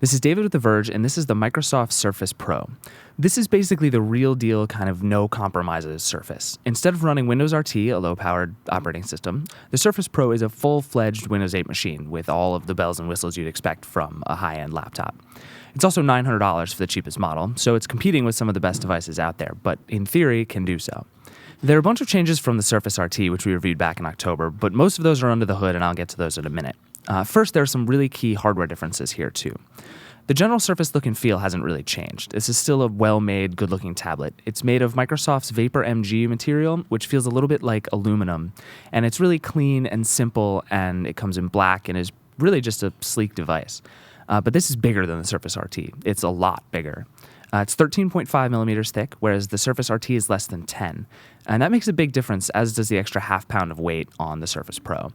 This is David with The Verge, and this is the Microsoft Surface Pro. This is basically the real deal kind of no compromises Surface. Instead of running Windows RT, a low-powered operating system, the Surface Pro is a full-fledged Windows 8 machine with all of the bells and whistles you'd expect from a high-end laptop. It's also $900 for the cheapest model, so it's competing with some of the best devices out there, but in theory can do so. There are a bunch of changes from the Surface RT, which we reviewed back in October, but most of those are under the hood, and I'll get to those in a minute. First, there are some really key hardware differences here, too. The general Surface look and feel hasn't really changed. This is still a well-made, good-looking tablet. It's made of Microsoft's Vapor MG material, which feels a little bit like aluminum, and it's really clean and simple, and it comes in black and is really just a sleek device. But this is bigger than the Surface RT. It's a lot bigger. It's 13.5 millimeters thick, whereas the Surface RT is less than 10. And that makes a big difference, as does the extra half pound of weight on the Surface Pro.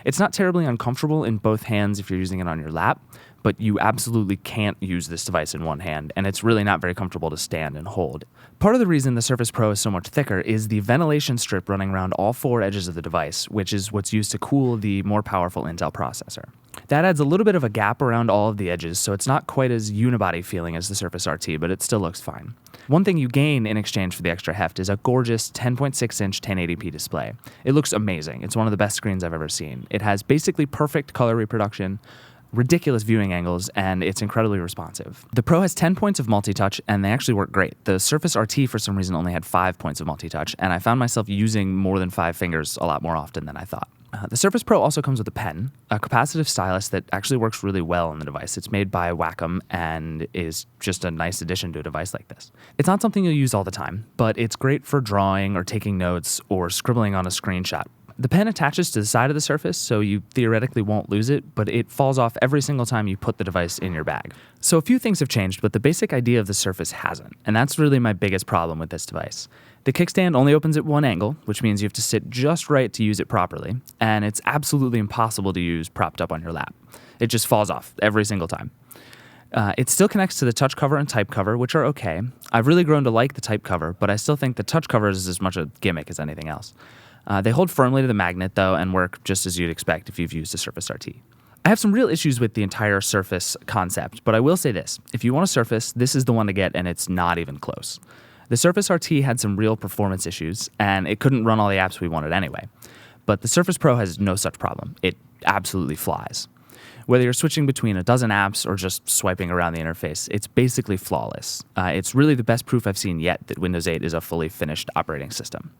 It's not terribly uncomfortable in both hands if you're using it on your lap, but you absolutely can't use this device in one hand, and it's really not very comfortable to stand and hold. Part of the reason the Surface Pro is so much thicker is the ventilation strip running around all four edges of the device, which is what's used to cool the more powerful Intel processor. That adds a little bit of a gap around all of the edges, so it's not quite as unibody feeling as the Surface RT, but it still looks fine. One thing you gain in exchange for the extra heft is a gorgeous 10.6-inch 1080p display. It looks amazing. It's one of the best screens I've ever seen. It has basically perfect color reproduction, ridiculous viewing angles, and it's incredibly responsive. The Pro has 10 points of multi-touch, and they actually work great. The Surface RT, for some reason, only had 5 points of multi-touch, and I found myself using more than 5 fingers a lot more often than I thought. The Surface Pro also comes with a pen, a capacitive stylus that actually works really well on the device. It's made by Wacom and is just a nice addition to a device like this. It's not something you'll use all the time, but it's great for drawing or taking notes or scribbling on a screenshot. The pen attaches to the side of the Surface, so you theoretically won't lose it, but it falls off every single time you put the device in your bag. So a few things have changed, but the basic idea of the Surface hasn't, and that's really my biggest problem with this device. The kickstand only opens at one angle, which means you have to sit just right to use it properly, and it's absolutely impossible to use propped up on your lap. It just falls off every single time. It still connects to the touch cover and type cover, which are okay. I've really grown to like the type cover, but I still think the touch cover is as much a gimmick as anything else. They hold firmly to the magnet, though, and work just as you'd expect if you've used a Surface RT. I have some real issues with the entire Surface concept, but I will say this. If you want a Surface, this is the one to get, and it's not even close. The Surface RT had some real performance issues, and it couldn't run all the apps we wanted anyway. But the Surface Pro has no such problem. It absolutely flies. Whether you're switching between a dozen apps or just swiping around the interface, it's basically flawless. It's really the best proof I've seen yet that Windows 8 is a fully finished operating system.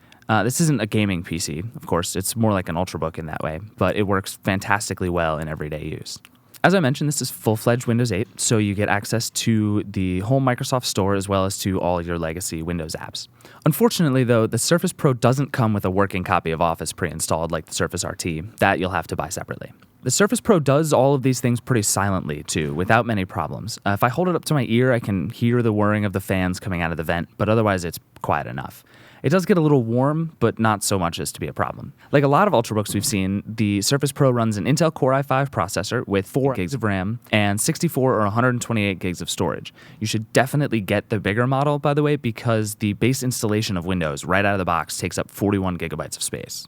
This isn't a gaming PC, of course. It's more like an Ultrabook in that way, but it works fantastically well in everyday use. As I mentioned, this is full-fledged Windows 8, so you get access to the whole Microsoft Store as well as to all your legacy Windows apps. Unfortunately, though, the Surface Pro doesn't come with a working copy of Office pre-installed like the Surface RT. That you'll have to buy separately. The Surface Pro does all of these things pretty silently, too, without many problems. If I hold it up to my ear, I can hear the whirring of the fans coming out of the vent, but otherwise it's quiet enough. It does get a little warm, but not so much as to be a problem. Like a lot of Ultrabooks we've seen, the Surface Pro runs an Intel Core i5 processor with 4 gigs of RAM and 64 or 128 gigs of storage. You should definitely get the bigger model, by the way, because the base installation of Windows right out of the box takes up 41 gigabytes of space.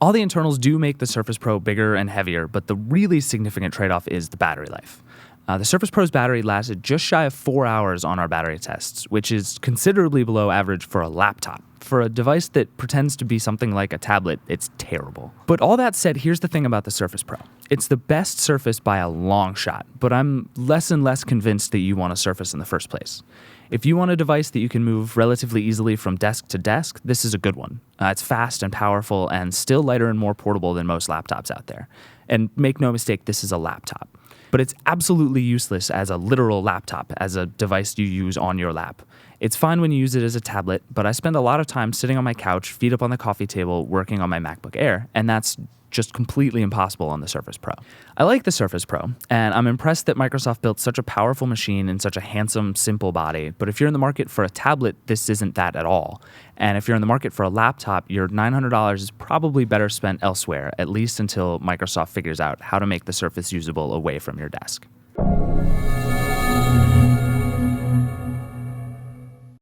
All the internals do make the Surface Pro bigger and heavier, but the really significant trade-off is the battery life. The Surface Pro's battery lasted just shy of 4 hours on our battery tests, which is considerably below average for a laptop. For a device that pretends to be something like a tablet, it's terrible. But all that said, here's the thing about the Surface Pro. It's the best Surface by a long shot, but I'm less and less convinced that you want a Surface in the first place. If you want a device that you can move relatively easily from desk to desk, this is a good one. It's fast and powerful and still lighter and more portable than most laptops out there. And make no mistake, this is a laptop. But it's absolutely useless as a literal laptop, as a device you use on your lap. It's fine when you use it as a tablet, but I spend a lot of time sitting on my couch, feet up on the coffee table, working on my MacBook Air, and that's just completely impossible on the Surface Pro. I like the Surface Pro, and I'm impressed that Microsoft built such a powerful machine in such a handsome, simple body, but if you're in the market for a tablet, this isn't that at all. And if you're in the market for a laptop, your $900 is probably better spent elsewhere, at least until Microsoft figures out how to make the Surface usable away from your desk.